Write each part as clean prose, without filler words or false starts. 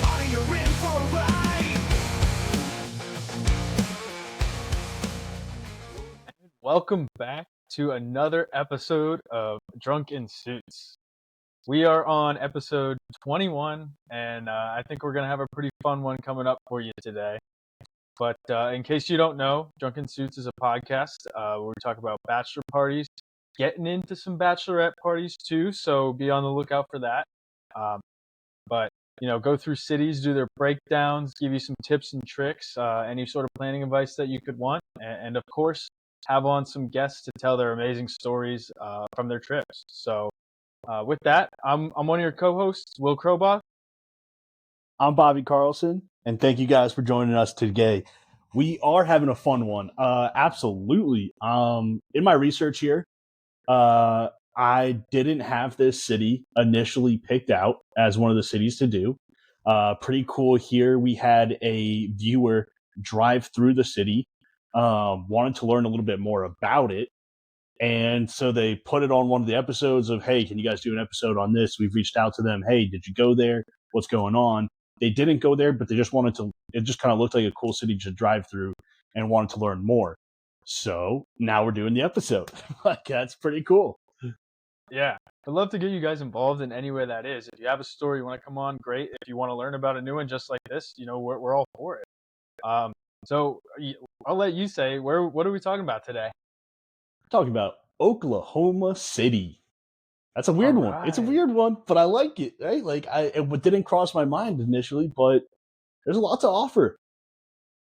Are you in for a ride? Welcome back to another episode of Drunk in Suits. We are on episode 21, and I think we're going to have a pretty fun one coming up for you today. But in case you don't know, Drunk in Suits is a podcast where we talk about bachelor parties, getting into some bachelorette parties too, so be on the lookout for that. But go through cities, do their breakdowns, give you some tips and tricks, any sort of planning advice that you could want, and of course, have on some guests to tell their amazing stories from their trips. So with that, I'm one of your co-hosts, Will Crowbach. I'm Bobby Carlson, and thank you guys for joining us today. We are having a fun one. Absolutely. In my research here, I didn't have this city initially picked out as one of the cities to do. Pretty cool here. We had a viewer drive through the city, wanted to learn a little bit more about it. And so they put it on one of the episodes of, hey, can you guys do an episode on this? We've reached out to them. Hey, did you go there? What's going on? They didn't go there, but they just wanted to, it just kind of looked like a cool city to drive through and wanted to learn more. So now we're doing the episode. Like, that's pretty cool. Yeah, I'd love to get you guys involved in any way that is. If you have a story you want to come on, great. If you want to learn about a new one just like this, we're all for it. So I'll let you say, what are we talking about today? Talking about Oklahoma City. That's a weird one. It's a Right. weird one, but I like it, right? Like, it didn't cross my mind initially, but there's a lot to offer.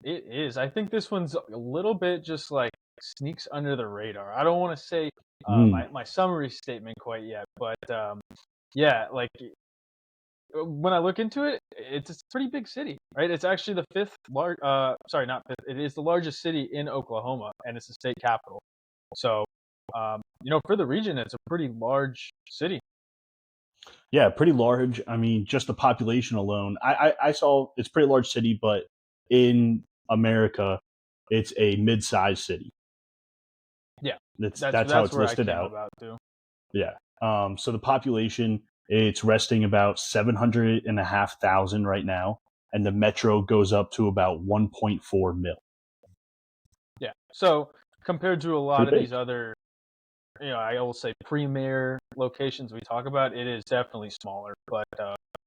It is. I think this one's a little bit just like sneaks under the radar. I don't want to say my summary statement quite yet, but yeah, like when I look into it, it's a pretty big city, right? It's actually the fifth large. Sorry, not fifth. It is the largest city in Oklahoma, and it's the state capital. So, for the region, it's a pretty large city. Yeah, pretty large. I mean, just the population alone. I saw it's a pretty large city, but in America, it's a mid-sized city. Yeah, That's that's how it's where listed I came out. about too. Yeah. So the population, it's resting about 700,500 right now, and the metro goes up to about 1.4 mil. Yeah. So compared to a lot Pretty of big. these other, I will say premier locations we talk about, it is definitely smaller, but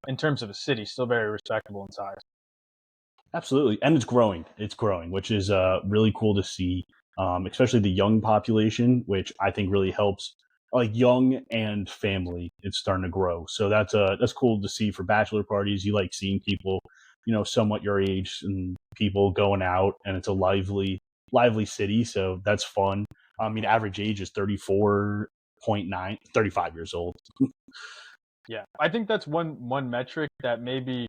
in terms of a city, still very respectable in size. Absolutely, and it's growing. It's growing, which is really cool to see, especially the young population, which I think really helps. Like young and family, it's starting to grow. So that's cool to see for bachelor parties. You like seeing people, somewhat your age and people going out, and it's a lively city. So that's fun. I mean, average age is 34.9, 35 years old. Yeah, I think that's one metric that maybe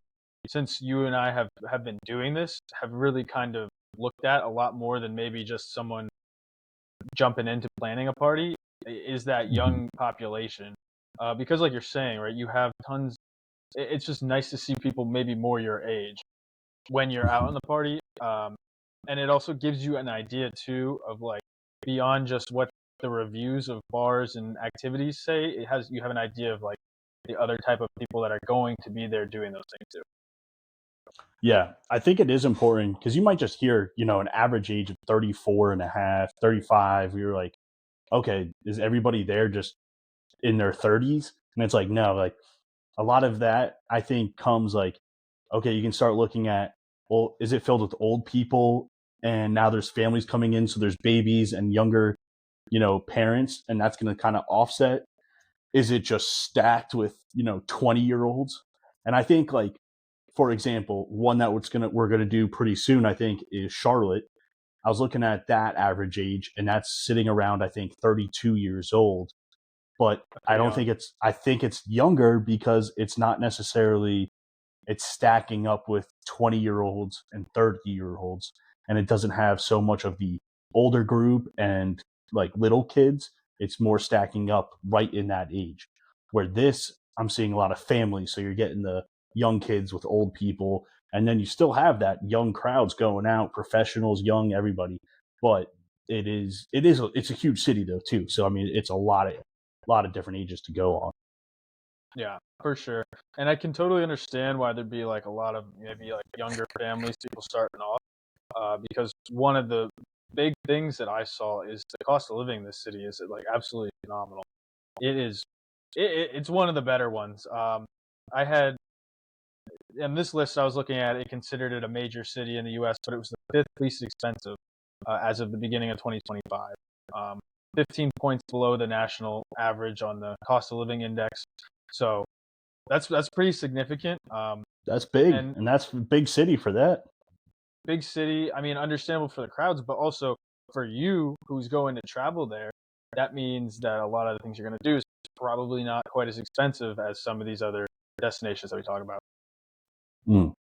since you and I have been doing this, have really kind of looked at a lot more than maybe just someone jumping into planning a party is that young population. Because like you're saying, right, you have tons. It's just nice to see people maybe more your age when you're out in the party. And it also gives you an idea too of like beyond just what the reviews of bars and activities say. You have an idea of like the other type of people that are going to be there doing those things too. Yeah, I think it is important because you might just hear, an average age of 34 and a half, 35. You're like, okay, is everybody there just in their 30s? And it's like, no, like a lot of that I think comes like, okay, you can start looking at, well, is it filled with old people? And now there's families coming in. So there's babies and younger, parents. And that's going to kind of offset. Is it just stacked with, 20-year-olds? And I think like, for example, one that we're gonna do pretty soon, I think, is Charlotte. I was looking at that average age, and that's sitting around, I think, 32 years old. But I don't think I think it's younger because it's not necessarily it's stacking up with 20-year-olds and 30-year-olds, and it doesn't have so much of the older group and like little kids. It's more stacking up right in that age. Where this, I'm seeing a lot of families, so you're getting the young kids with old people, and then you still have that young crowds going out, professionals, young, everybody. But it's a huge city though too. So I mean, it's a lot of different ages to go on. Yeah, For sure. And I can totally understand why there'd be like a lot of maybe like younger families, people starting off, because one of the big things that I saw is the cost of living in this city is like absolutely phenomenal. It is, it's one of the better ones. I had in this list I was looking at, it considered it a major city in the U.S., but it was the fifth least expensive as of the beginning of 2025. 15 points below the national average on the cost of living index. So that's pretty significant. That's big, And and that's a big city for that. big city. I mean, understandable for the crowds, but also for you who's going to travel there. That means that a lot of the things you're going to do is probably not quite as expensive as some of these other destinations that we talk about. Mm.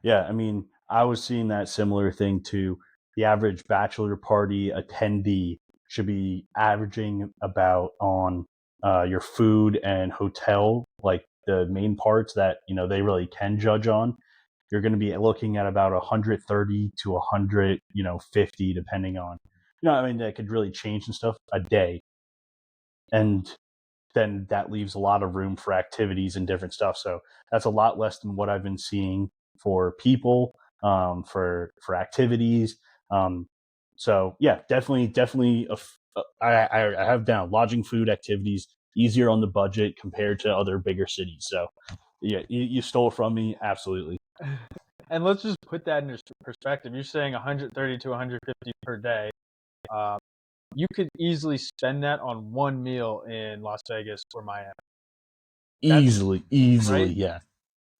Yeah, I mean, I was seeing that similar thing to the average bachelor party attendee should be averaging about on your food and hotel, like the main parts that they really can judge on. You're going to be looking at about 130 to 150, depending on, I mean, that could really change and stuff a day, and then that leaves a lot of room for activities and different stuff. So that's a lot less than what I've been seeing for people, for activities. So yeah, definitely. I have down lodging, food, activities easier on the budget compared to other bigger cities. So yeah, you stole it from me. Absolutely. And let's just put that in perspective. You're saying 130 to 150 per day. Um, you could easily spend that on one meal in Las Vegas or Miami. That's Easily, right. yeah.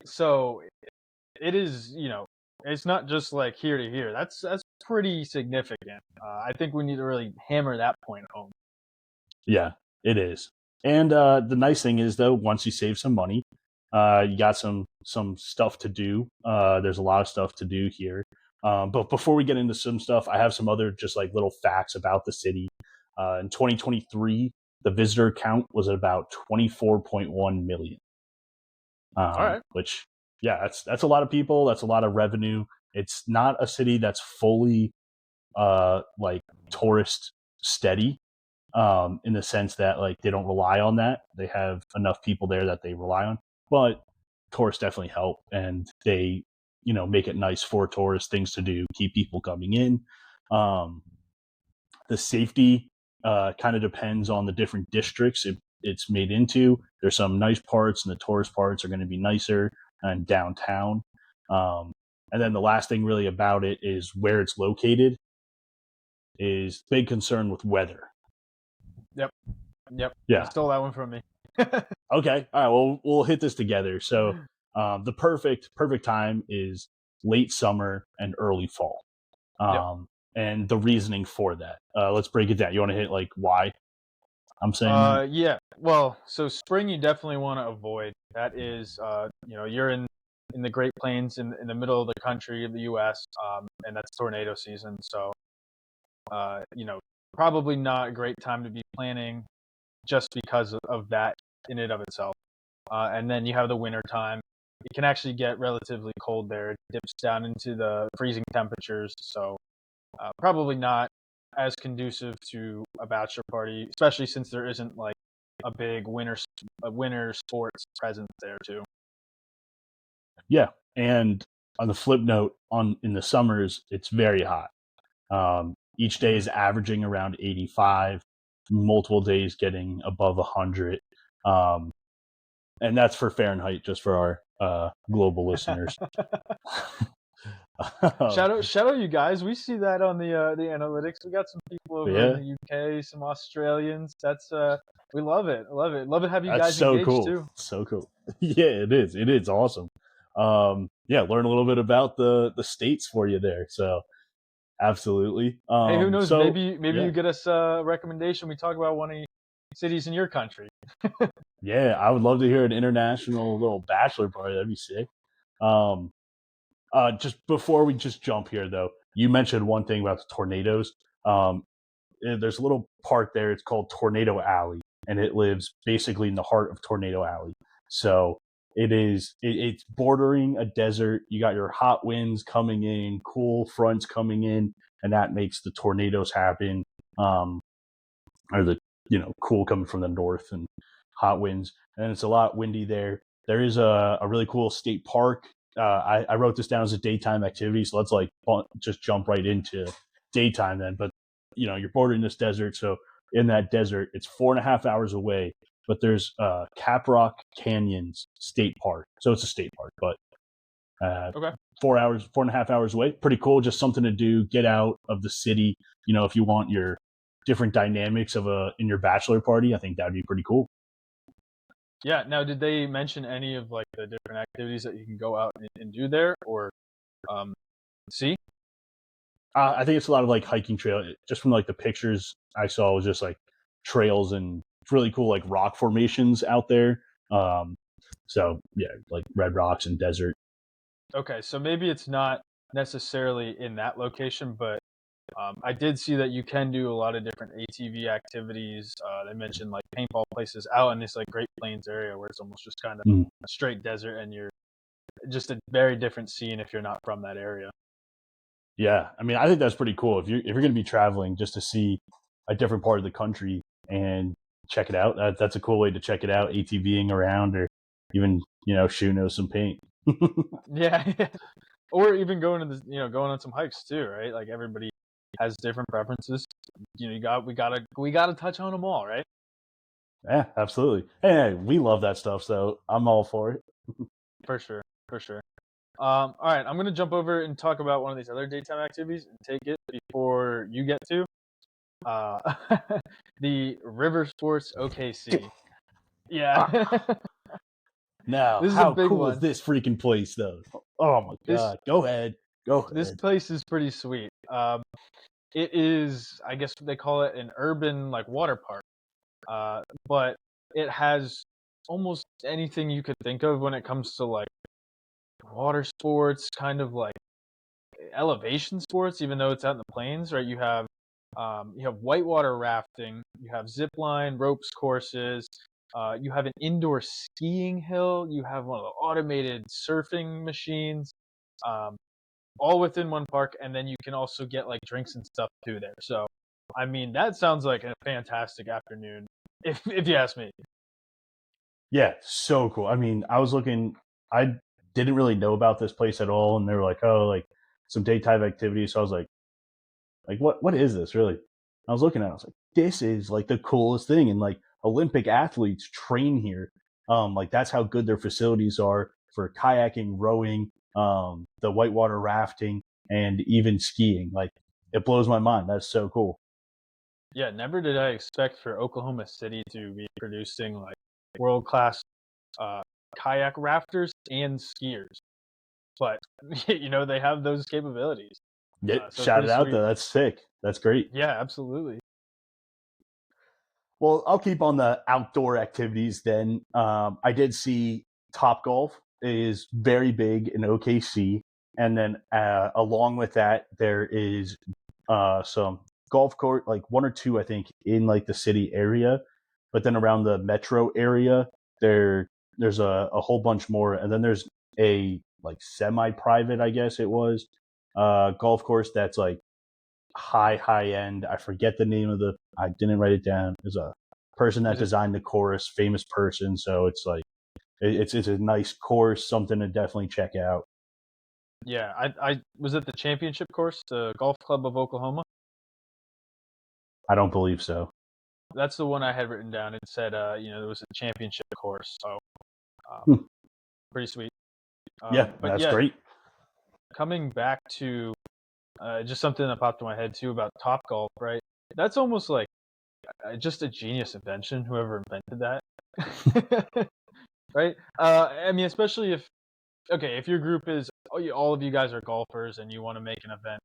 So it is, it's not just like here to here. That's pretty significant. I think we need to really hammer that point home. Yeah, it is. And the nice thing is, though, once you save some money, you got some stuff to do. There's a lot of stuff to do here. But before we get into some stuff, I have some other just like little facts about the city. In 2023, the visitor count was at about 24.1 million. All right. Which, yeah, that's a lot of people. That's a lot of revenue. It's not a city that's fully like tourist steady, in the sense that like they don't rely on that. They have enough people there that they rely on, but tourists definitely help, and they make it nice for tourists, things to do, keep people coming in. The safety kind of depends on the different districts it's made into. There's some nice parts, and the tourist parts are going to be nicer and downtown. And then the last thing really about it is where it's located is big concern with weather. Yep. You Yeah. stole that one from me. Okay. All right. Well, we'll hit this together. So the perfect time is late summer and early fall. Yep. And the reasoning for that. Let's break it down. You want to hit like why I'm saying that? Yeah. Well, so spring you definitely want to avoid. That is, you're in the Great Plains in the middle of the country of the U.S. And that's tornado season. So, probably not a great time to be planning, just because of that in and of itself. And then you have the winter time. It can actually get relatively cold there. It dips down into the freezing temperatures. So, probably not as conducive to a bachelor party, especially since there isn't like a big winter sports presence there too. Yeah. And on the flip note, in the summers, it's very hot. Each day is averaging around 85, multiple days getting above 100. And that's for Fahrenheit, just for our global listeners. Shout out you guys. We see that on the analytics. We got some people over in the UK, some Australians. That's we love it. Love it. Love to have you That's guys so engaged cool. too. So cool. Yeah, it is. It is awesome. Yeah, learn a little bit about the states for you there. So absolutely. Hey, who knows? So, Maybe yeah. you get us a recommendation. We talk about one of the cities in your country. Yeah, I would love to hear an international little bachelor party. That'd be sick. Um, just before we just jump here, though, you mentioned one thing about the tornadoes. There's a little part there. It's called Tornado Alley, and it lives basically in the heart of Tornado Alley. So it's bordering a desert. You got your hot winds coming in, cool fronts coming in, and that makes the tornadoes happen. Or the cool coming from the north and hot winds, and it's a lot windy there. there is a really cool state park. I wrote this down as a daytime activity, so let's like just jump right into daytime then. But you're bordering this desert, so in that desert, it's 4.5 hours away. But there's Caprock Canyons State Park, so it's a state park, but Okay. 4.5 hours away. Pretty cool. Just something to do. Get out of the city. If you want your different dynamics in your bachelor party, I think that'd be pretty cool. Yeah. Now, did they mention any of like the different activities that you can go out and do there, or see? I think it's a lot of like hiking trail. Just from like the pictures I saw, was just like trails and really cool like rock formations out there. So yeah, like red rocks and desert. Okay, so maybe it's not necessarily in that location, but I did see that you can do a lot of different ATV activities. They mentioned like paintball places out in this like Great Plains area where it's almost just kind of a straight desert, and you're just a very different scene if you're not from that area. Yeah, I mean, I think that's pretty cool. If you're going to be traveling just to see a different part of the country and check it out, that's a cool way to check it out. ATVing around, or even shooting some paint. Yeah, or even going to going on some hikes too, right? Like everybody has different preferences. We gotta touch on them all, right? Yeah, absolutely. Hey, we love that stuff, so I'm all for it. For sure, for sure. All right, I'm gonna jump over and talk about one of these other daytime activities and take it before you get to uh, the RIVERSPORT OKC. Yeah, Now, this is a how big cool is one. this freaking place, though? Oh my This god! Go ahead, go this ahead. place is pretty sweet. It is, I guess they call it an urban like water park, but it has almost anything you could think of when it comes to like water sports, kind of like elevation sports, even though it's out in the plains, right? You have whitewater rafting, you have zip line, ropes courses, you have an indoor skiing hill, you have one of the automated surfing machines, um, all within one park, and then you can also get like drinks and stuff too there. So, I mean, that sounds like a fantastic afternoon, if you ask me. Yeah, so cool. I mean, I was looking. I didn't really know about this place at all, and they were like, "Oh, like some daytime activities." So I was like, what is this really? I was looking at it, I was like, this is like the coolest thing. And like Olympic athletes train here. Like that's how good their facilities are for kayaking, rowing, the whitewater rafting, and even skiing. Like it blows my mind. That's so cool. Yeah, never did I expect for Oklahoma City to be producing like world class uh, kayak rafters and skiers, but they have those capabilities, Yeah, so it's shout pretty it out sweet. though. That's sick. That's great. Yeah, absolutely. Well, I'll keep on the outdoor activities then. I did see Top Golf is very big in OKC, and then along with that, there is some golf court, like one or two, I think, in like the city area, but then around the metro area, there's a whole bunch more, and then there's a like semi-private, I guess it was, golf course that's like high end. I forget the name of the. I didn't write it down. There's a person that Is it? designed the course, famous person. So it's like it's a nice course, something to definitely check out. Yeah, I was at the championship course, the Golf Club of Oklahoma. I don't believe so. That's the one I had written down. It said, there was a championship course, so um, Hmm. pretty sweet. Yeah, But that's yeah, great. coming back to just something that popped in my head too about Top Golf, right? That's almost like just a genius invention. Whoever invented that, right? I mean, especially if your group is all of you guys are golfers and you want to make an event,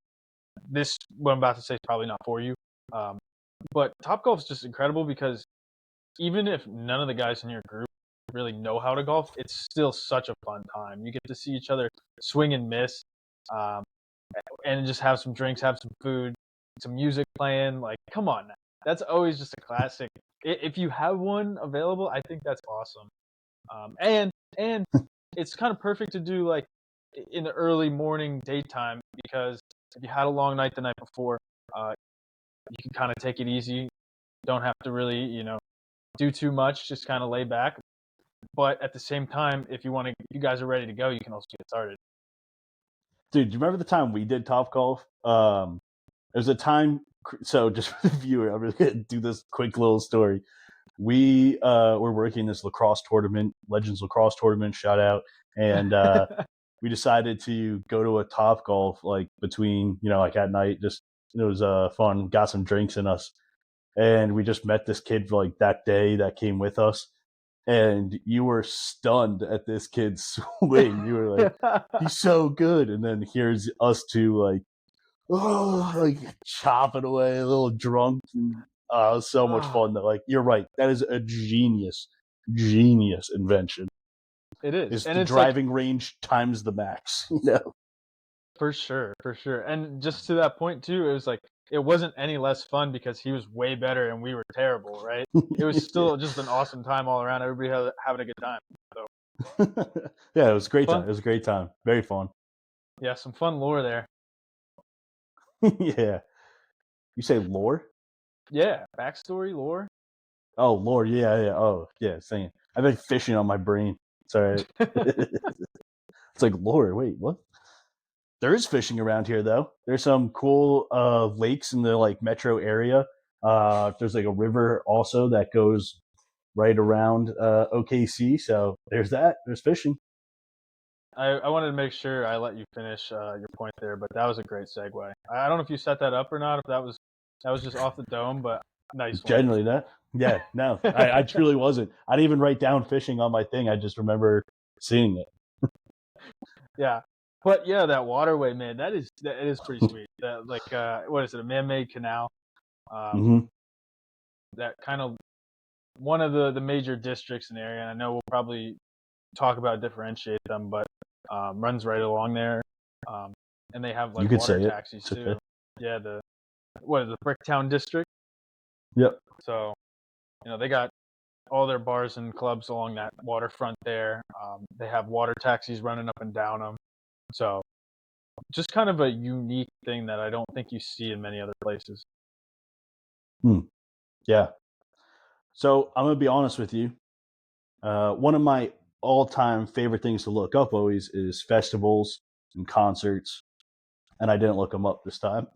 this what I'm about to say is probably not for you. Um, but Top Golf is just incredible because even if none of the guys in your group really know how to golf, it's still such a fun time. You get to see each other swing and miss, um, and just have some drinks, have some food, some music playing. Like, come on, that's always just a classic. If you have one available, I think that's awesome. And it's kind of perfect to do like in the early morning, daytime, because if you had a long night the night before, you can kind of take it easy. Don't have to really, do too much. Just kind of lay back. But at the same time, if you guys are ready to go, you can also get started. Dude, do you remember the time we did Top Golf? There's a time. So just for the viewer, I'm really gonna do this quick little story. We were working this lacrosse tournament, Legends lacrosse tournament. Shout out, and we decided to go to a Top Golf like between like at night. Just it was fun. Got some drinks in us, and we just met this kid for like that day that came with us. And you were stunned at this kid's swing. You were like, he's so good. And then here's us two like, oh, like chopping away, a little drunk. And, it was so much fun. That like, you're right. That is a genius invention. It is. It's And the it's driving range times the max. For sure. And just to that point too, it was like it wasn't any less fun because he was way better and we were terrible, right? It was still just an awesome time all around. Everybody having a good time. So Yeah, it was a great fun. time. It was a great time. Very fun. Yeah, some fun lore there. Yeah. You say lore? Yeah, backstory lore. Oh, lore. Yeah. Oh, yeah. Saying I've been fishing on my brain. It's all right. It's like lore. Wait, what? There is fishing around here, though. There's some cool lakes in the like metro area. There's like a river also that goes right around OKC. So there's that. There's fishing. I wanted to make sure I let you finish your point there, but that was a great segue. I don't know if you set that up or not, if that was just off the dome, but nice one. Generally, that. Yeah, no, I truly wasn't. I didn't even write down fishing on my thing. I just remember seeing it. Yeah. But yeah, that waterway, man, that is pretty sweet. That like what is it, a man-made canal? Mm-hmm. That kind of one of the major districts in the area, and I know we'll probably talk about differentiate them, but runs right along there. And they have like You could water say it. taxis It's too. okay. Yeah, the Bricktown district. Yep. So, they got all their bars and clubs along that waterfront there. They have water taxis running up and down them. So, just kind of a unique thing that I don't think you see in many other places. Yeah. So I'm gonna be honest with you. One of my all-time favorite things to look up always is festivals and concerts, and I didn't look them up this time.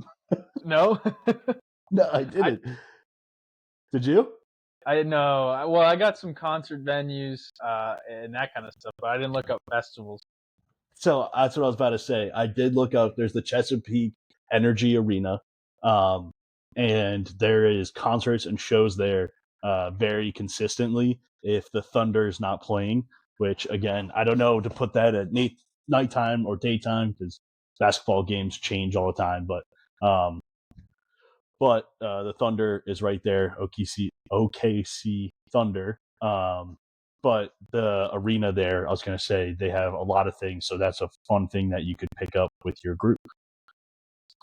No, No, I didn't. Did you? I know. Well, I got some concert venues and that kind of stuff, but I didn't look up festivals. So that's what I was about to say. I did look up. There's the Chesapeake Energy Arena, and there is concerts and shows there very consistently. If the Thunder is not playing, which again, I don't know to put that at nighttime or daytime because basketball games change all the time. But the Thunder is right there. OKC Thunder. But the arena there, I was going to say, they have a lot of things. So that's a fun thing that you could pick up with your group.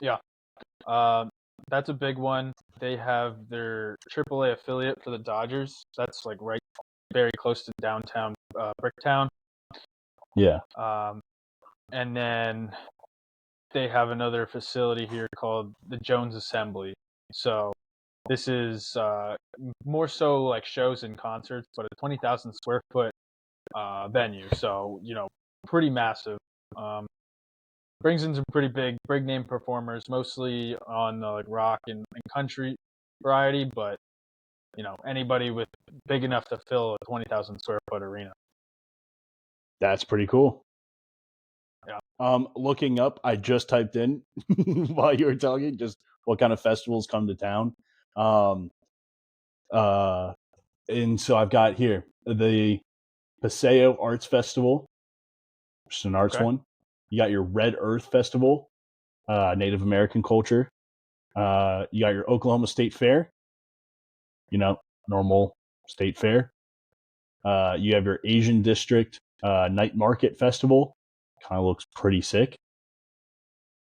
Yeah. That's a big one. They have their AAA affiliate for the Dodgers. That's like right very close to downtown Bricktown. Yeah. And then they have another facility here called the Jones Assembly. So this is more so like shows and concerts, but a 20,000 square foot venue. So, pretty massive. Brings in some pretty big name performers, mostly on the like rock and country variety, but anybody with big enough to fill a 20,000 square foot arena. That's pretty cool. Yeah. Looking up, I just typed in while you were talking, just what kind of festivals come to town. And so I've got here the Paseo Arts Festival, which is an arts one. You got your Red Earth Festival, Native American culture. You got your Oklahoma State Fair, normal state fair. You have your Asian District Night Market Festival. Kind of looks pretty sick.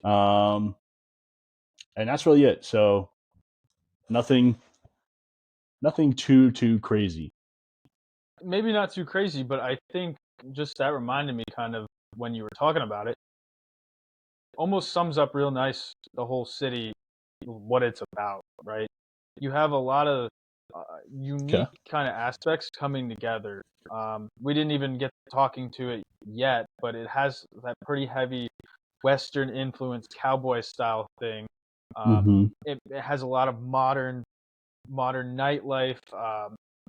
And that's really it. So nothing too crazy. Maybe not too crazy, but I think just that reminded me kind of when you were talking about it, almost sums up real nice the whole city, what it's about, right? You have a lot of unique kind of aspects coming together. We didn't even get talking to it yet, but it has that pretty heavy Western influence cowboy style thing. It has a lot of modern nightlife,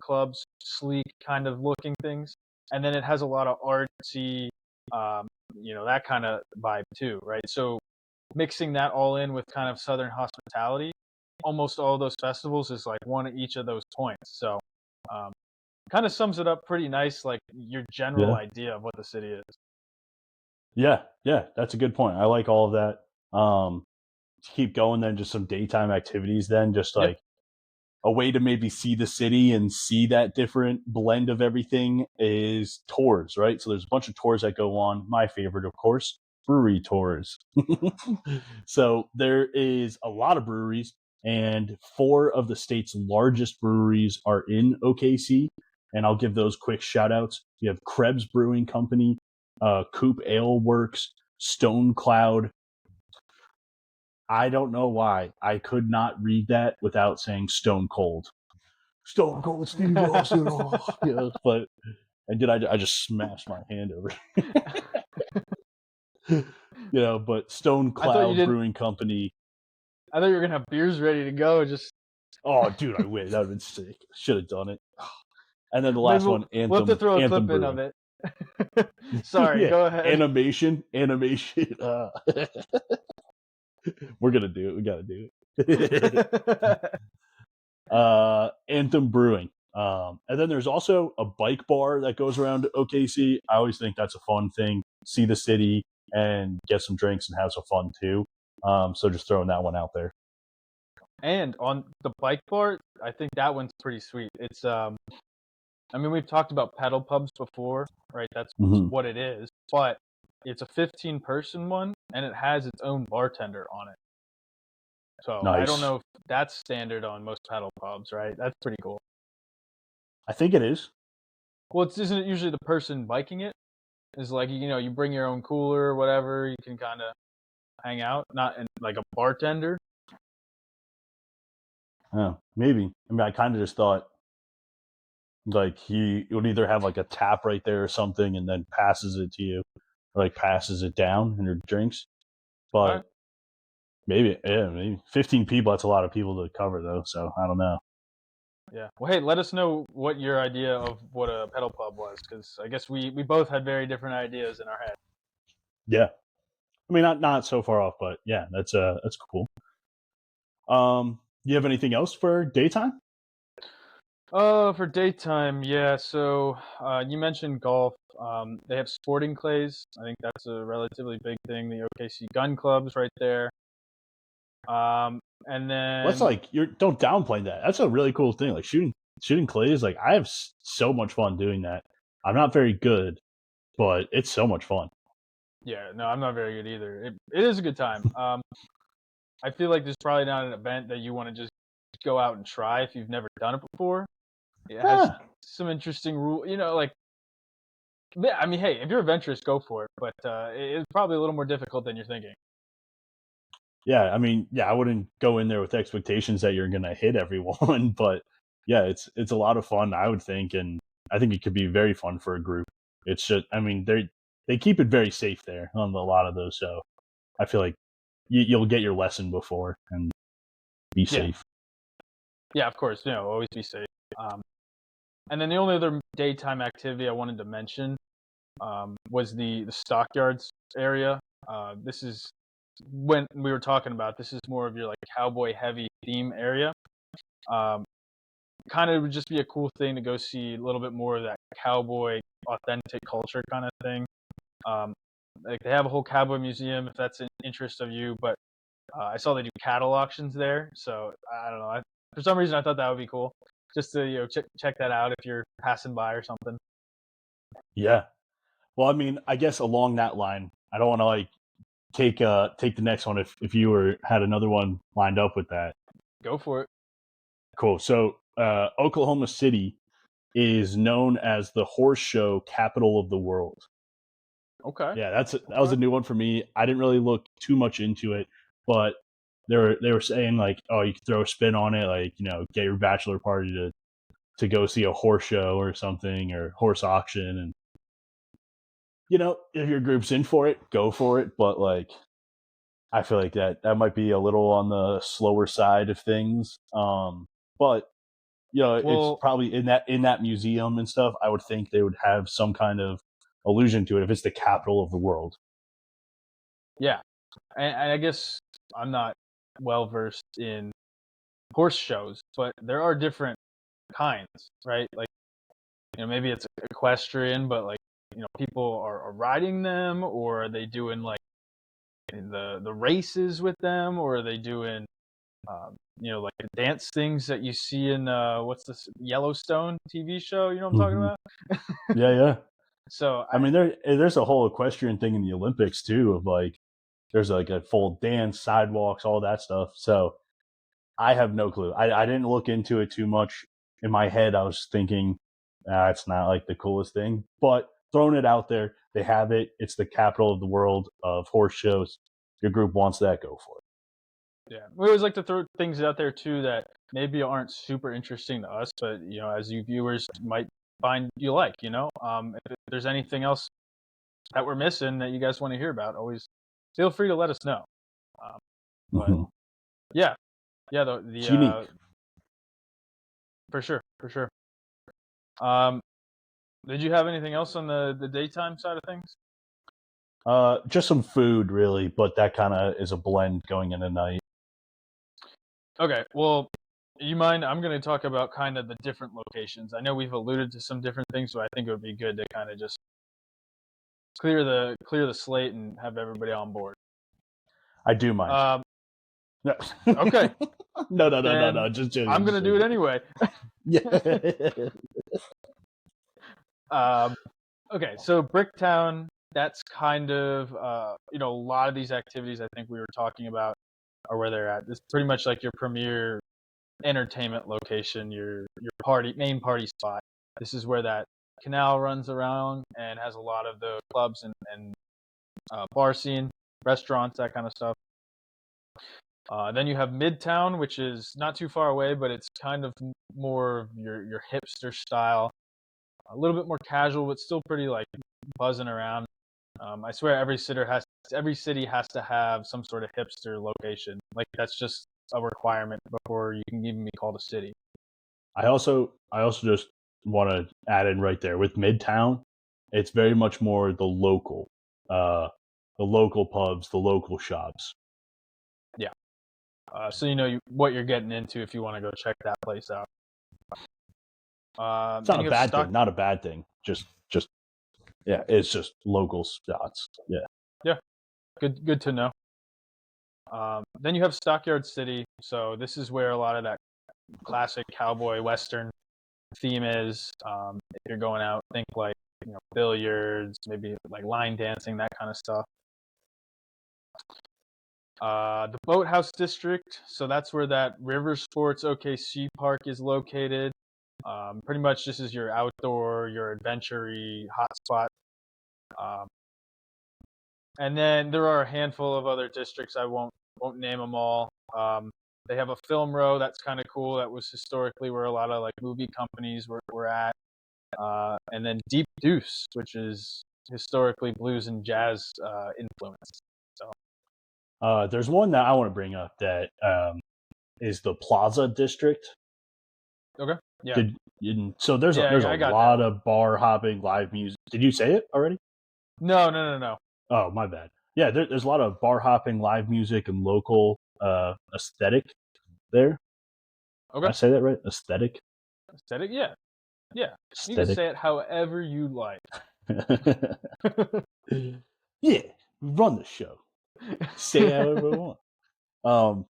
clubs, sleek kind of looking things, and then it has a lot of artsy, that kind of vibe too, right? So mixing that all in with kind of Southern hospitality, almost all those festivals is like one of each of those points. So um, kind of sums it up pretty nice, like your general idea of what the city is. Yeah, that's a good point. I like all of that. To keep going, then just some daytime activities. Then just like a way to maybe see the city and see that different blend of everything is tours, right? So there's a bunch of tours that go on. My favorite, of course, brewery tours. So there is a lot of breweries, and 4 of the state's largest breweries are in OKC. And I'll give those quick shout outs. You have Krebs Brewing Company, Coop Ale Works, Stone Cloud. I don't know why I could not read that without saying Stone Cold. Stone Cold Steve Austin. But I just smashed my hand over. But Stone Cloud Brewing Company. I thought you were gonna have beers ready to go. Oh, dude, I wish that would have been sick. Should have done it. And then the last one, Anthem. We'll have to throw a clip in of it. Sorry, go ahead. Animation. We're gonna do it. We gotta do it. Anthem Brewing. And then there's also a bike bar that goes around OKC. I always think that's a fun thing. See the city and get some drinks and have some fun too. So just throwing that one out there. And on the bike bar, I think that one's pretty sweet. It's we've talked about pedal pubs before, right? That's what it is. But it's a 15-person one, and it has its own bartender on it. So nice. I don't know if that's standard on most pedal pubs, right? That's pretty cool. I think it is. Well, isn't it usually the person biking it? Is like, you bring your own cooler or whatever, you can kind of hang out, not in, like a bartender. Oh, maybe. I kind of just thought like he would either have like a tap right there or something and then passes it to you, or like passes it down in your drinks. But maybe 15 people, that's a lot of people to cover though, so I don't know. Yeah. Well, hey, let us know what your idea of what a pedal pub was, because I guess we both had very different ideas in our head. Yeah. Not so far off, but yeah, that's cool. You have anything else for daytime? For daytime, yeah. So you mentioned golf. They have sporting clays. I think that's a relatively big thing. The OKC gun clubs right there. And then let's don't downplay that. That's a really cool thing. Like shooting clays. Like I have so much fun doing that. I'm not very good, but it's so much fun. Yeah, no, I'm not very good either. It is a good time. I feel like there's probably not an event that you want to just go out and try if you've never done it before. It has some interesting rules, like. Hey, if you're adventurous, go for it. But it's probably a little more difficult than you're thinking. Yeah, I wouldn't go in there with expectations that you're gonna hit everyone, but yeah, it's a lot of fun, I would think, and I think it could be very fun for a group. It's just, they keep it very safe there on a lot of those, so I feel like you'll get your lesson before and be safe. Yeah, of course, always be safe. And then the only other daytime activity I wanted to mention was the stockyards area. This is when we were talking about, this is more of your like cowboy heavy theme area. Kind of would just be a cool thing to go see a little bit more of that cowboy authentic culture kind of thing. Like they have a whole cowboy museum if that's an interest of you, but I saw they do cattle auctions there, so I don't know. For some reason I thought that would be cool, just to check that out if you're passing by or something. Yeah. Well, I guess along that line, I don't want to like take the next one if you had another one lined up with that. Go for it. Cool. So Oklahoma City is known as the horse show capital of the world. Okay. Yeah, that was a new one for me. I didn't really look too much into it, but they were saying like, oh, you could throw a spin on it, like, get your bachelor party to go see a horse show or something, or horse auction, and if your group's in for it, go for it. But like, I feel like that might be a little on the slower side of things. But it's probably in that museum and stuff. I would think they would have some kind of allusion to it if it's the capital of the world. Yeah, and I guess I'm not well versed in horse shows, but there are different kinds, right? Like, maybe it's equestrian, but like, people are riding them, or are they doing like the races with them, or are they doing like the dance things that you see in what's this Yellowstone TV show? You know what I'm talking about? Yeah. So I mean, there's a whole equestrian thing in the Olympics too, of like, there's like a full dance, sidewalks, all that stuff. So I have no clue. I didn't look into it too much. In my head, I was thinking, it's not like the coolest thing, but throwing it out there, they have it. It's the capital of the world of horse shows. Your group wants that, go for it. Yeah, we always like to throw things out there too that maybe aren't super interesting to us, but as you viewers might find you like. If there's anything else that we're missing that you guys want to hear about, always feel free to let us know. But yeah, It's unique. For sure. Did you have anything else on the daytime side of things? Just some food, really, but that kind of is a blend going into night. Okay, well, you mind? I'm going to talk about kind of the different locations. I know we've alluded to some different things, so I think it would be good to kind of just clear the slate and have everybody on board. I do mind. Okay. No. Just I'm going to do it anyway. Yeah. Okay, so Bricktown, that's kind of a lot of these activities I think we were talking about are where they're at. It's pretty much like your premier entertainment location, your main party spot. This is where that canal runs around and has a lot of the clubs and bar scene, restaurants, that kind of stuff. Then you have Midtown, which is not too far away, but it's kind of more of your hipster style, a little bit more casual, but still pretty like buzzing around. I swear every city has to have some sort of hipster location. Like, that's just a requirement before you can even be called a city. I also just want to add in right there with Midtown. It's very much more the local pubs, the local shops. Yeah. So what you're getting into if you want to go check that place out. It's not a bad thing. Not a bad thing. Just yeah, it's just local spots. Yeah. Yeah. Good to know. Then you have Stockyard City. So this is where a lot of that classic cowboy western theme is. If you're going out, think like billiards, maybe like line dancing, that kind of stuff. The Boathouse District. So that's where that RIVERSPORT OKC park is located. Pretty much this is your outdoor, your adventure-y hotspot. And then there are a handful of other districts. I won't name them all. They have a film row that's kind of cool. That was historically where a lot of like movie companies were at. And then Deep Deuce, which is historically blues and jazz influence. So there's one that I want to bring up that is the Plaza District. Okay. Yeah. So there's a lot of bar hopping, live music. Did you say it already? No. Oh, my bad. Yeah, there's a lot of bar hopping, live music, and local aesthetic there. Okay. Did I say that right? Aesthetic? Aesthetic? Yeah. Aesthetic. You can say it however you like. Yeah, run the show. Say it however you want.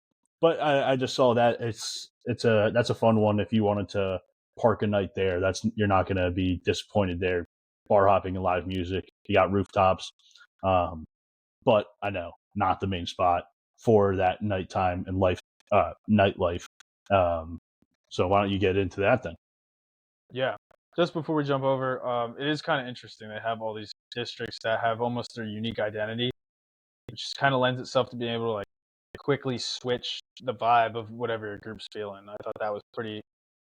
But I just saw that that's a fun one if you wanted to park a night there. You're not going to be disappointed there. Bar hopping and live music. You got rooftops. But I know not the main spot for that nighttime and nightlife. So why don't you get into that then? Yeah. Just before we jump over, it is kind of interesting. They have all these districts that have almost their unique identity, which kind of lends itself to being able to like quickly switch the vibe of whatever your group's feeling. I thought that was pretty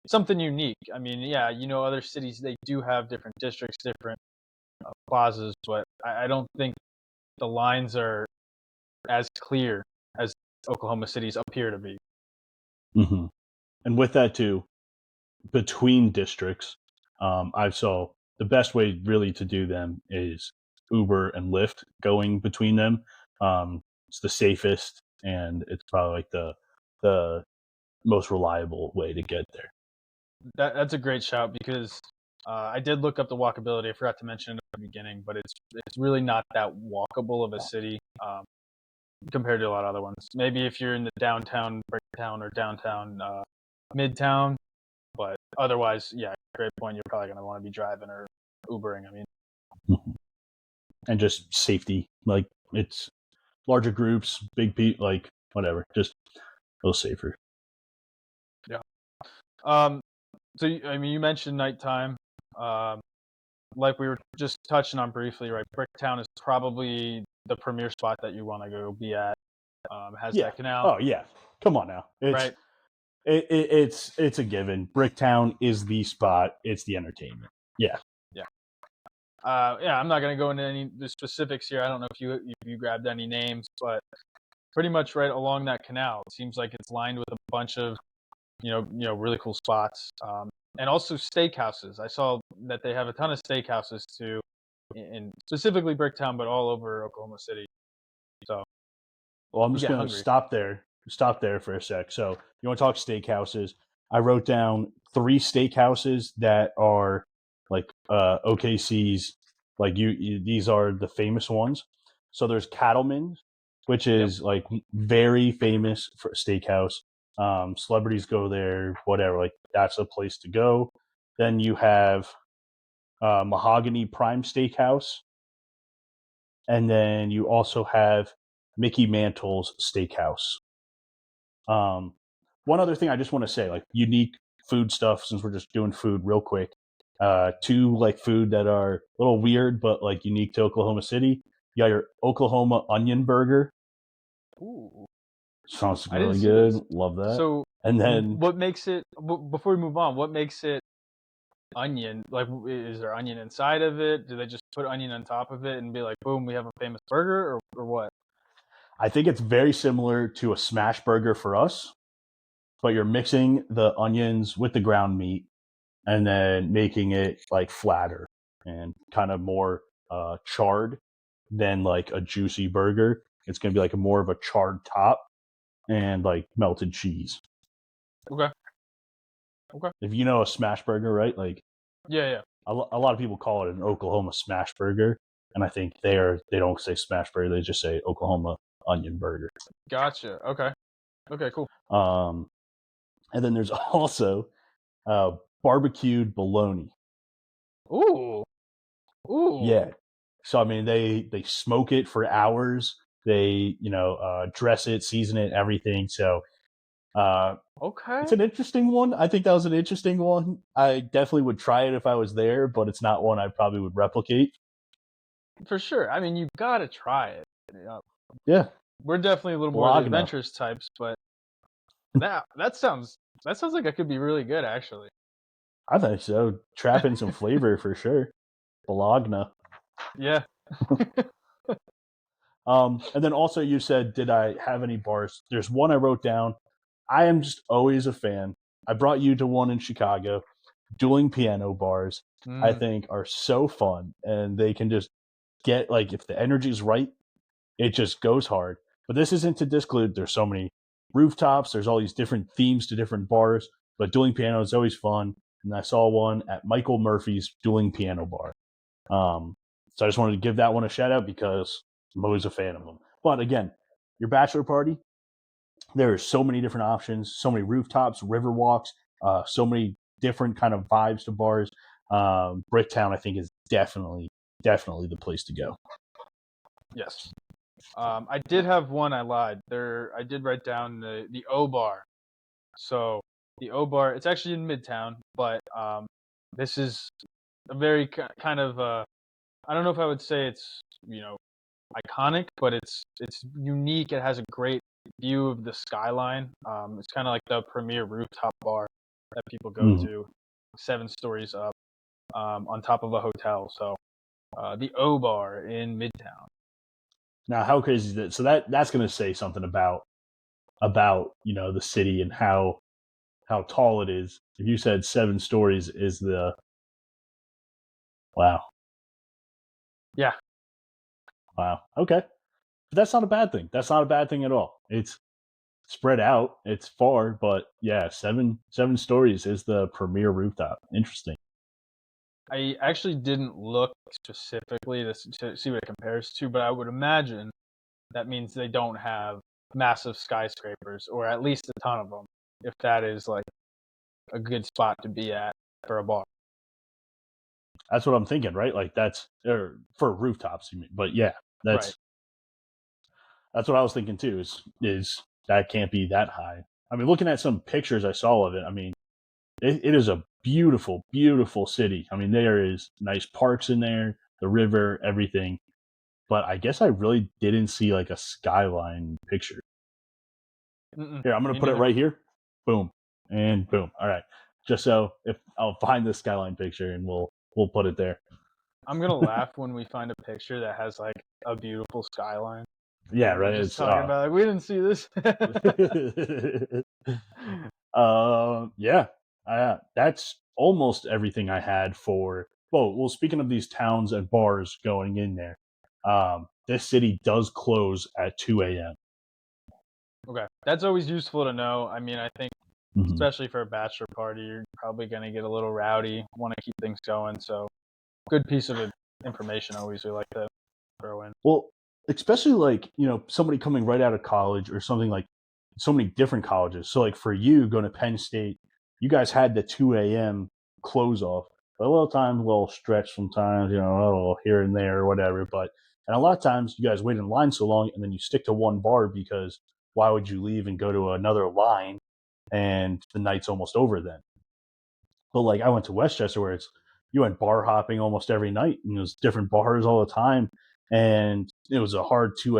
something unique. I mean, yeah, other cities, they do have different districts, different plazas, but I don't think the lines are as clear as Oklahoma City's appear to be. Hmm. And with that too, between districts, I saw the best way really to do them is Uber and Lyft going between them. It's the safest, and it's probably like the most reliable way to get there. That's a great shout because I did look up the walkability. I forgot to mention it at the beginning, but it's really not that walkable of a city compared to a lot of other ones. Maybe if you're in the downtown Bricktown or downtown Midtown, but otherwise, yeah, great point. You're probably going to want to be driving or Ubering. I mean, and just safety, like it's larger groups, big people, like whatever, just a little safer. yeah. So I mean, you mentioned nighttime. Like we were just touching on briefly, right? Bricktown is probably the premier spot that you want to go be at. Has Yeah. that canal, Oh yeah. Come on now. right? It's a given. Bricktown is the spot. It's the entertainment. Yeah. Yeah. Yeah, I'm not gonna go into any the specifics here. I don't know if you grabbed any names, but pretty much right along that canal, it seems like it's lined with a bunch of really cool spots, and also steakhouses. I saw that they have a ton of steakhouses too, in specifically Bricktown, but all over Oklahoma City. So Well, I'm you just get gonna hungry. stop there for a sec. So you want to talk steakhouses? I wrote down 3 steakhouses that are like OKC's. Like these are the famous ones. So there's Cattleman's, which Yep. is like very famous for a steakhouse. Celebrities go there, whatever. Like that's a place to go. Then you have Mahogany Prime Steakhouse, and then you also have Mickey Mantle's Steakhouse. One other thing I just want to say, like unique food stuff, since we're just doing food real quick. 2 like food that are a little weird but like unique to Oklahoma City. You got your Oklahoma onion burger. Ooh, Sounds I didn't really see this. good. Love that. So And then what makes it? Before we move on, what makes it onion? Like, is there onion inside of it? Do they just put onion on top of it and be like, boom, we have a famous burger, or what? I think it's very similar to a smash burger for us, but you're mixing the onions with the ground meat and then making it like flatter and kind of more charred than like a juicy burger. It's going to be like more of a charred top and like melted cheese. Okay. Okay. If you know a smash burger, right? Like Yeah, yeah. a lot of people call it an Oklahoma smash burger, and I think they don't say smash burger, they just say Oklahoma onion burger. Gotcha. Okay. Okay, cool. And then there's also barbecued bologna. Ooh. Ooh. Yeah. So I mean, they smoke it for hours. They dress it, season it, everything. So Okay. it's an interesting one. I think that was an interesting one. I definitely would try it if I was there, but it's not one I probably would replicate. For sure. I mean, you've got to try it. Yeah, We're definitely a little more of the Bologna. adventurous types, but that sounds like it could be really good, actually. I think so. Trap in some flavor for sure. Bologna. Yeah. And then also you said, did I have any bars? There's one I wrote down. I am just always a fan. I brought you to one in Chicago. Dueling piano bars, I think, are so fun, and they can just get like if the energy's right, it just goes hard. But this isn't to disclude. There's so many rooftops. There's all these different themes to different bars. But dueling piano is always fun. And I saw one at Michael Murphy's dueling piano bar. So I just wanted to give that one a shout out because I'm always a fan of them. But again, your bachelor party, there are so many different options, so many rooftops, river walks, so many different kind of vibes to bars. Bricktown, I think, is definitely the place to go. Yes. I did have one. I lied. I did write down the O Bar. So the O Bar, it's actually in Midtown, but this is a very kind of I don't know if I would say it's iconic, but it's unique. It has a great view of the skyline. It's kind of like the premier rooftop bar that people go Mm. to, 7 stories up, on top of a hotel. So the O Bar in Midtown. Now, how crazy is that? So that's going to say something about the city and how tall it is. If you said 7 stories is the wow. Yeah. Wow. Okay. But that's not a bad thing. That's not a bad thing at all. It's spread out. It's far, but yeah, seven stories is the premier rooftop. Interesting. I actually didn't look specifically to see what it compares to, but I would imagine that means they don't have massive skyscrapers, or at least a ton of them, if that is like a good spot to be at for a bar. That's what I'm thinking, right? Like that's for rooftops, you mean? But yeah, Right. that's what I was thinking too. Is that can't be that high? I mean, looking at some pictures I saw of it, I mean, it is a beautiful, beautiful city. I mean, there is nice parks in there, the river, everything. But I guess I really didn't see like a skyline picture. Mm-mm, Here, I'm gonna me put it neither. right here. Boom and boom. All right, just so if I'll find the skyline picture and we'll put it there. I'm gonna laugh when we find a picture that has like a beautiful skyline. Yeah, And we're right. just It's talking about like we didn't see this. yeah, that's almost everything I had for. Well, speaking of these towns and bars going in there, this city does close at 2 a.m. Okay, that's always useful to know. I mean, I think Mm-hmm. especially for a bachelor party, you're probably gonna get a little rowdy, want to keep things going. So, good piece of information always we like to throw in. Well, especially like, somebody coming right out of college or something like so many different colleges. So like for you going to Penn State, you guys had the 2 a.m. close off. But a little times, a little stretch sometimes, a little here and there or whatever. And a lot of times you guys wait in line so long and then you stick to one bar because why would you leave and go to another line and the night's almost over then? But like I went to Westchester where you went bar hopping almost every night and it was different bars all the time. And it was a hard 2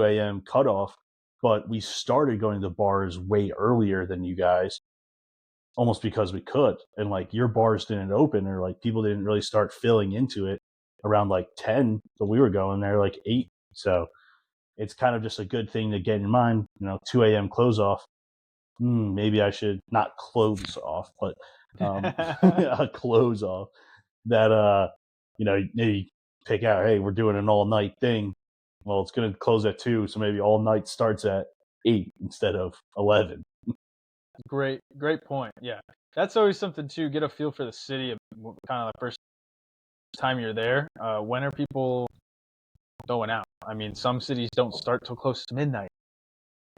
a.m. cutoff, but we started going to the bars way earlier than you guys, almost because we could. And like your bars didn't open or like people didn't really start filling into it around like 10, but we were going there like 8. So it's kind of just a good thing to get in mind, 2 a.m. close off. Maybe I should not close off, but a close off that maybe pick out, hey, we're doing an all night thing. Well, it's going to close at 2, so maybe all night starts at 8 instead of 11. Great point. Yeah, that's always something to get a feel for the city. Kind of the first time you're there. When are people going out? I mean, some cities don't start till close to midnight,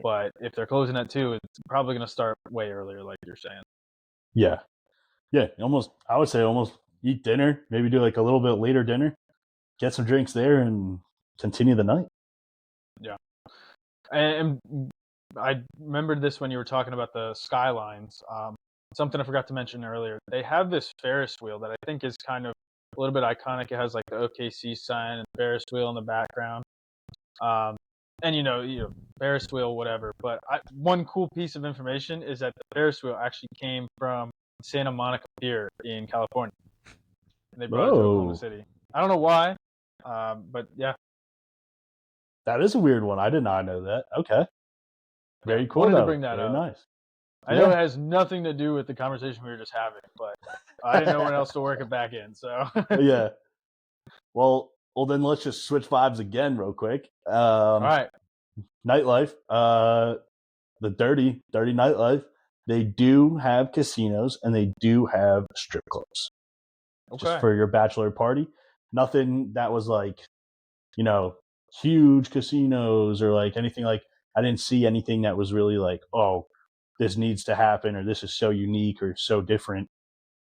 but if they're closing at 2, it's probably going to start way earlier, like you're saying. Yeah. Yeah. I would say almost eat dinner, maybe do like a little bit later dinner, get some drinks there and continue the night. Yeah. And I remembered this when you were talking about the skylines. Something I forgot to mention earlier. They have this Ferris wheel that I think is kind of a little bit iconic. It has like the OKC sign and Ferris wheel in the background. And Ferris wheel, whatever. But one cool piece of information is that the Ferris wheel actually came from Santa Monica Pier in California. And they brought it to Oklahoma City. I don't know why, but yeah. That is a weird one. I did not know that. Okay. Very cool. Wanted to bring that Very up. nice. I know it has nothing to do with the conversation we were just having, but I didn't know when else to work it back in. So Yeah. Well, then let's just switch vibes again real quick. All right. Nightlife, the dirty nightlife. They do have casinos and they do have strip clubs. Okay. Just for your bachelor party. Nothing that was like, huge casinos or like anything like. I didn't see anything that was really like, oh, this needs to happen or this is so unique or so different.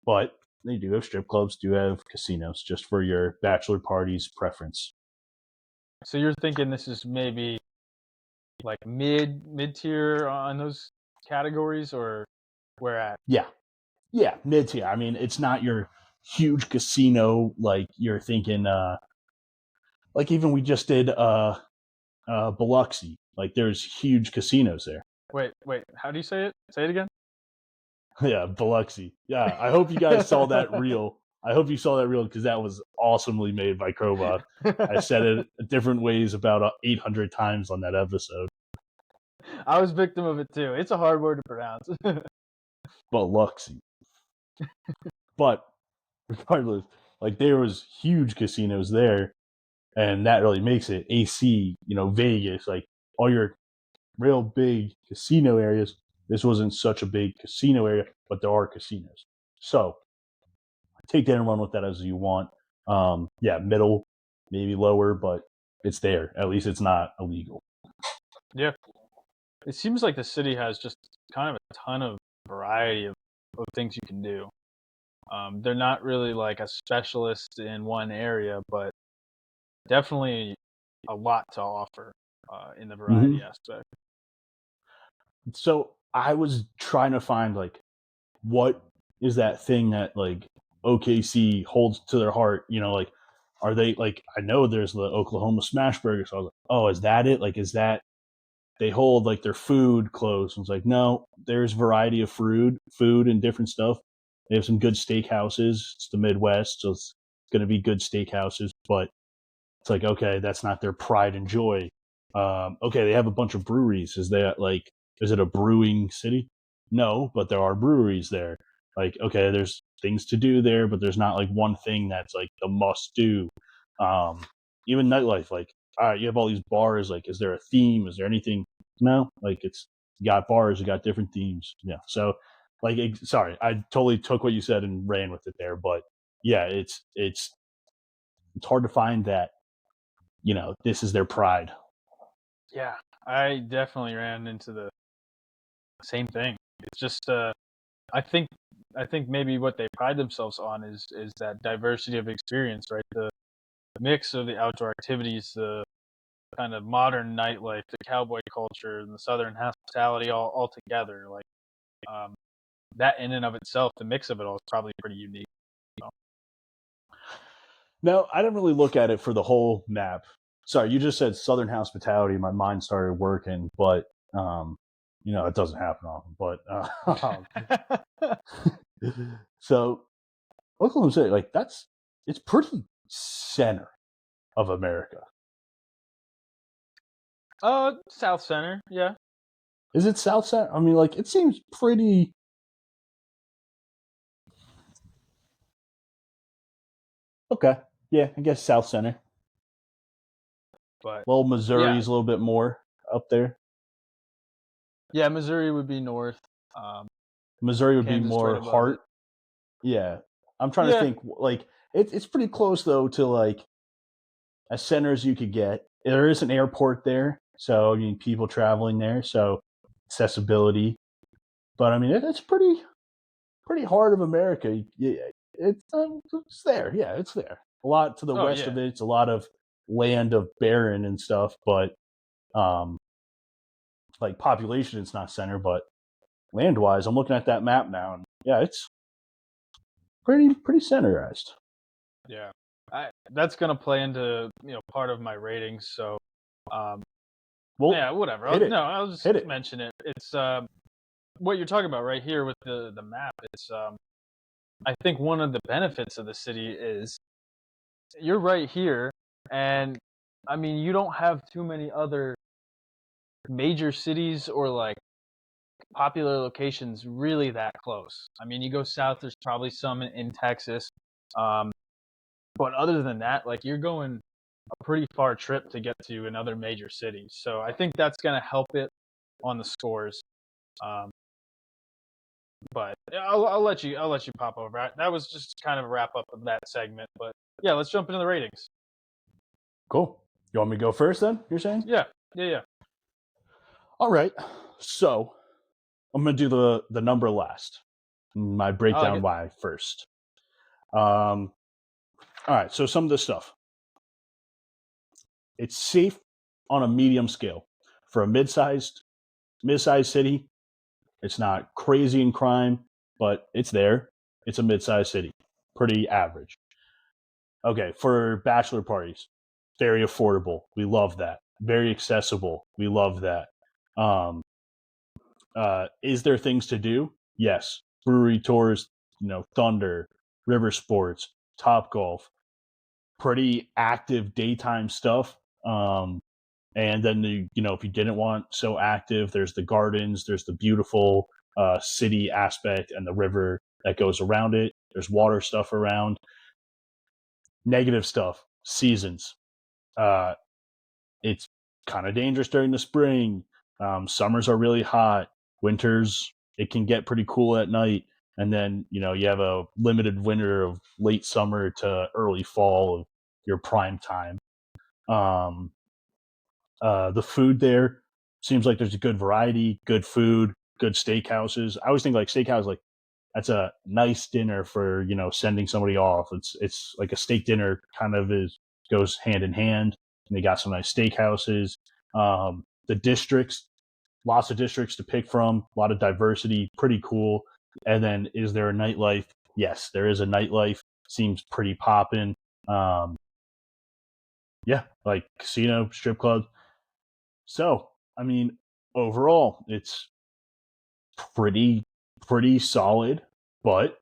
But they do have strip clubs, do have casinos, just for your bachelor party's preference. So you're thinking this is maybe like mid tier on those categories, or where at? Yeah, mid tier. I mean, it's not your huge casino like you're thinking. Like even we just did Biloxi. Like there's huge casinos there. Wait. How do you say it? Say it again. Yeah, Biloxi. Yeah, I hope you guys saw that reel. I hope you saw that reel because that was awesomely made by Crowbot. I said it different ways about 800 times on that episode. I was victim of it too. It's a hard word to pronounce. Biloxi. But regardless, like there was huge casinos there, and that really makes it AC, Vegas, like all your real big casino areas. This wasn't such a big casino area, but there are casinos. So take that and run with that as you want. Middle, maybe lower, but it's there. At least it's not illegal. Yeah. It seems like the city has just kind of a ton of variety of things you can do. They're not really like a specialist in one area, but definitely a lot to offer in the variety aspect. So I was trying to find like what is that thing that like OKC holds to their heart? Like are they like I know there's the Oklahoma Smash Burger, so I was like, oh, is that it? Like is that they hold like their food close? And it's like, no, there's variety of food and different stuff. They have some good steakhouses. It's the Midwest, so it's gonna be good steakhouses, but it's like, okay, that's not their pride and joy. Okay, they have a bunch of breweries. Is it a brewing city? No, but there are breweries there. Like, okay, there's things to do there, but there's not like one thing that's like the must do. Even nightlife, like, all right, you have all these bars. Like, is there a theme? Is there anything? No, like it's you got bars, you got different themes. Yeah. So, like, sorry, I totally took what you said and ran with it there, but yeah, it's hard to find that this is their pride. Yeah, I definitely ran into the same thing. It's just I think maybe what they pride themselves on is that diversity of experience, right? The mix of the outdoor activities, the kind of modern nightlife, the cowboy culture, and the southern hospitality all together. Like that in and of itself, the mix of it all is probably pretty unique. No, I didn't really look at it for the whole map. Sorry, you just said southern hospitality. My mind started working, but it doesn't happen often. But so Oklahoma City, like it's pretty center of America. South Center, yeah. Is it South Center? I mean, like it seems pretty. Okay, yeah, I guess South Center. But well, Missouri's a little bit more up there. Yeah, Missouri would be north. Missouri would Kansas be more right heart. Yeah, I'm trying to think. Like it's pretty close though to like as center as you could get. There is an airport there, so I mean people traveling there, so accessibility. But I mean it's pretty heart of America. Yeah, it's there. Yeah, it's there. A lot to the west of it. It's a lot of land of barren and stuff, but like population, it's not center, but land wise, I'm looking at that map now, and yeah, it's pretty centerized. Yeah, that's gonna play into part of my ratings. So, yeah, whatever. I'll just mention it. It's what you're talking about right here with the map. It's I think one of the benefits of the city is you're right here, and I mean you don't have too many other major cities or like popular locations really that close. I mean, you go south, there's probably some in Texas, but other than that, like you're going a pretty far trip to get to another major city. So I think that's going to help it on the scores. But I'll let you pop over. That was just kind of a wrap up of that segment. But yeah, let's jump into the ratings. Cool. You want me to go first then? You're saying? Yeah. All right. So I'm gonna do the number last. My breakdown why first. All right. So some of this stuff. It's safe on a medium scale for a mid-sized city. It's not crazy in crime, but it's there. It's a mid-sized city, pretty average. Okay, for bachelor parties, very affordable. We love that. very accessible. We love that. Is there things to do? Yes. Brewery tours, Thunder, River Sports, Top Golf, pretty active daytime stuff. And then if you didn't want so active, there's the gardens, there's the beautiful city aspect and the river that goes around it. There's water stuff around. Negative stuff, seasons. It's kind of dangerous during the spring. Summers are really hot. Winters, it can get pretty cool at night. And then, you have a limited winter of late summer to early fall of your prime time. The food there seems like there's a good variety, good food, good steakhouses. I always think like steakhouse, like that's a nice dinner for, sending somebody off. It's like a steak dinner kind of goes hand in hand. And they got some nice steakhouses. The districts, lots of districts to pick from, a lot of diversity, pretty cool. And then is there a nightlife? Yes, there is a nightlife. Seems pretty poppin'. Yeah, like casino, strip club. So, I mean, overall, it's pretty solid, but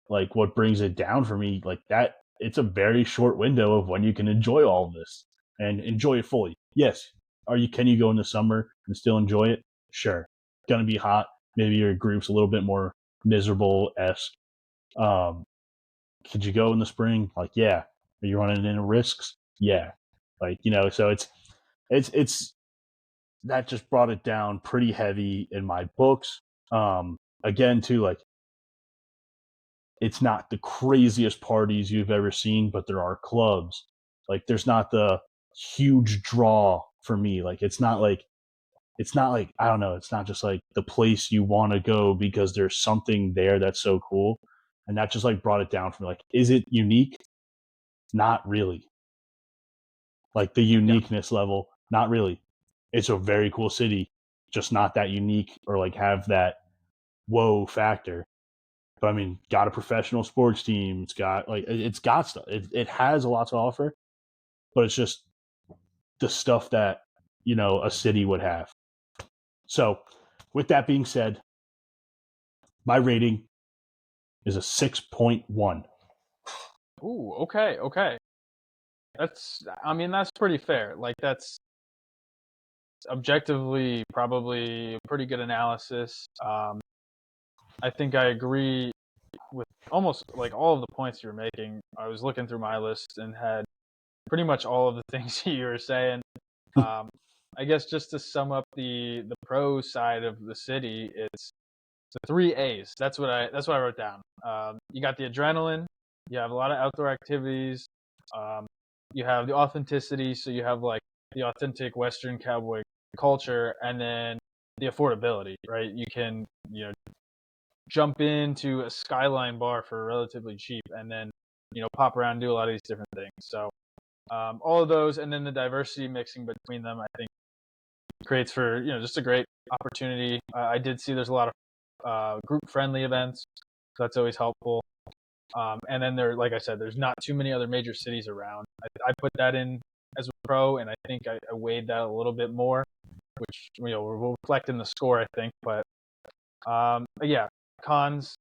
like what brings it down for me, like that, it's a very short window of when you can enjoy all of this and enjoy it fully. Yes, can you go in the summer and still enjoy it? Sure. Gonna be hot. Maybe your group's a little bit more miserable-esque. Could you go in the spring? Like, yeah. Are you running into risks? Yeah. Like, so it's that just brought it down pretty heavy in my books. Again, too, like it's not the craziest parties you've ever seen, but there are clubs. Like there's not the huge draw for me. Like it's not like I don't know, it's not just like the place you want to go because there's something there that's so cool. And that just like brought it down for me. Like, is it unique? Not really. Like the uniqueness level, not really. It's a very cool city, just not that unique or like have that whoa factor. But I mean, got a professional sports team. It's got stuff. It has a lot to offer, but it's just the stuff that a city would have. So, with that being said, my rating is a 6.1. Ooh, okay. That's pretty fair. Like that's objectively probably a pretty good analysis. I think I agree with almost like all of the points you were making. I was looking through my list and had pretty much all of the things you were saying. I guess just to sum up the pro side of the city, it's the 3 A's. That's what I wrote down. You got the adrenaline. You have a lot of outdoor activities. You have the authenticity. So you have like the authentic Western cowboy culture, and then the affordability. Right? You can jump into a Skyline bar for relatively cheap, and then pop around and do a lot of these different things. So all of those, and then the diversity mixing between them, I think creates for just a great opportunity. I did see there's a lot of group friendly events, so that's always helpful. And then like I said, there's not too many other major cities around. I put that in as a pro, and I think I weighed that a little bit more, which will reflect in the score, I think. But yeah, cons.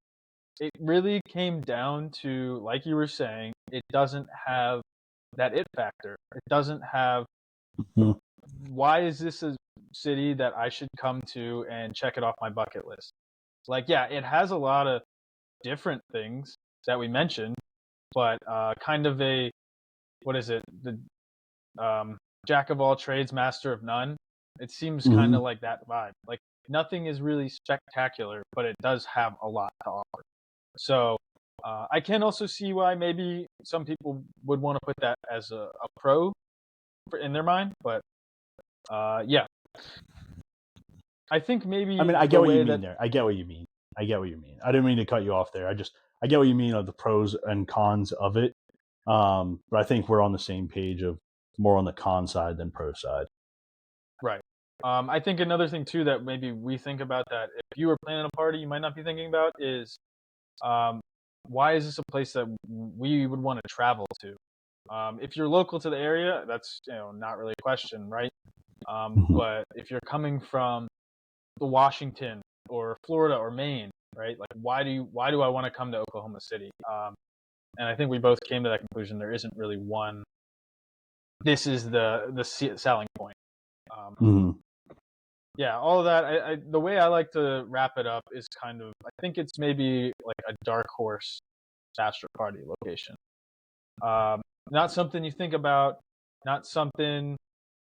It really came down to, like you were saying, it doesn't have that it factor. It doesn't have why is this a city that I should come to and check it off my bucket list? Like, yeah, it has a lot of different things that we mentioned, but kind of a, what is it? The jack of all trades, master of none. It seems kind of like that vibe. Like nothing is really spectacular, but it does have a lot to offer. So I can also see why maybe some people would want to put that as a pro in their mind, but yeah. I think maybe. I mean, I get what you mean there. I get what you mean. I didn't mean to cut you off there. I get what you mean of the pros and cons of it. But I think we're on the same page of more on the con side than pro side. Right. I think another thing too that maybe we think about that if you were planning a party you might not be thinking about is why is this a place that we would want to travel to? If you're local to the area, that's not really a question, right? Mhm. But if you're coming from the Washington or Florida or Maine, right? Like, why do I want to come to Oklahoma City? And I think we both came to that conclusion. There isn't really one. This is the selling point. Mhm. Yeah, all of that. The way I like to wrap it up is kind of. I think it's maybe like a dark horse bachelor party location. Not something you think about. Not something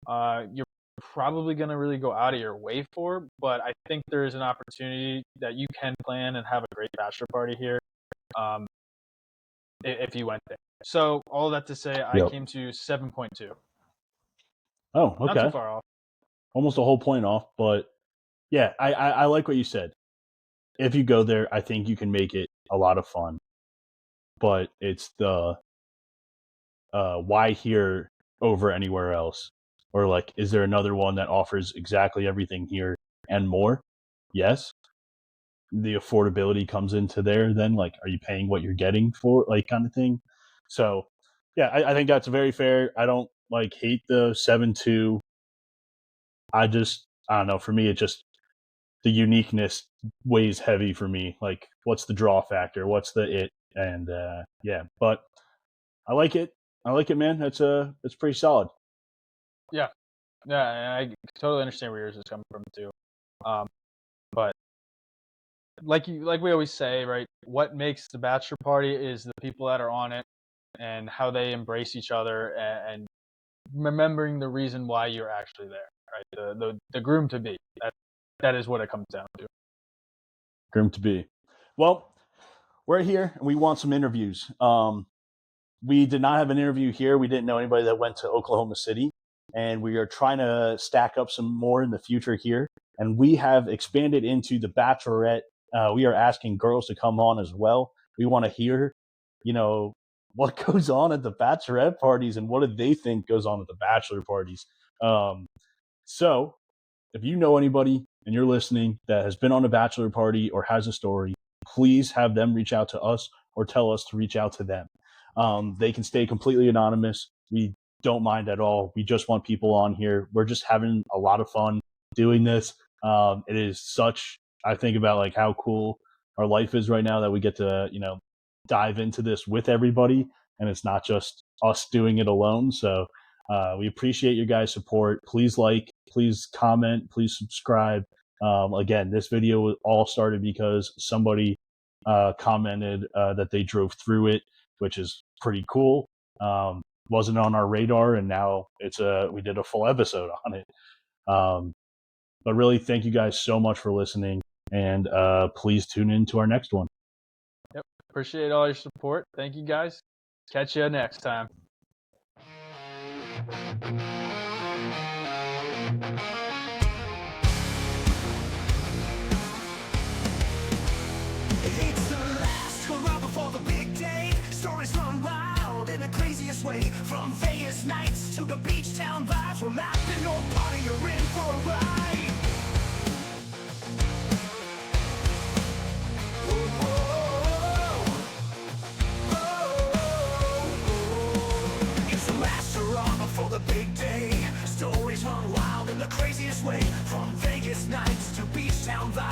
you're probably going to really go out of your way for. But I think there is an opportunity that you can plan and have a great bachelor party here. If you went there. So all that to say, I Yep. came to 7.2. Oh, Not too okay. far off. Almost a whole point off, but yeah, I like what you said. If you go there, I think you can make it a lot of fun. But it's the why here over anywhere else? Or like, is there another one that offers exactly everything here and more? Yes. The affordability comes into there then, like, are you paying what you're getting for, like, kind of thing? So yeah, I think that's very fair. I don't like hate the 7-2. I don't know, for me it just the uniqueness weighs heavy for me. Like, what's the draw factor? What's the it? And yeah, but I like it. I like it, man. That's pretty solid. Yeah, yeah, and I totally understand where yours is coming from too. But like we always say, right? What makes the bachelor party is the people that are on it and how they embrace each other and remembering the reason why you're actually there, right? The groom to be. That is what it comes down to. Grim to be. Well, we're here and we want some interviews. We did not have an interview here. We didn't know anybody that went to Oklahoma City, and we are trying to stack up some more in the future here. And we have expanded into the Bachelorette. We are asking girls to come on as well. We want to hear, what goes on at the Bachelorette parties and what do they think goes on at the Bachelor parties. So if you know anybody and you're listening that has been on a bachelor party or has a story, please have them reach out to us or tell us to reach out to them. They can stay completely anonymous. We don't mind at all. We just want people on here. We're just having a lot of fun doing this. It is I think about like how cool our life is right now that we get to, dive into this with everybody and it's not just us doing it alone. So we appreciate your guys' support. Please please comment, please subscribe. Again, this video all started because somebody commented that they drove through it, which is pretty cool. Wasn't on our radar, and now we did a full episode on it. But really, thank you guys so much for listening, and please tune in to our next one. Yep. Appreciate all your support. Thank you guys. Catch you next time. It's the last hurrah before the big day. Stories run wild in the craziest way. From Vegas nights to the beach town vibes. From laughing or party, you're in for a ride. Whoa, it's the last hurrah before the big day. Stories run wild in the craziest way. From Vegas nights to beach town vibes.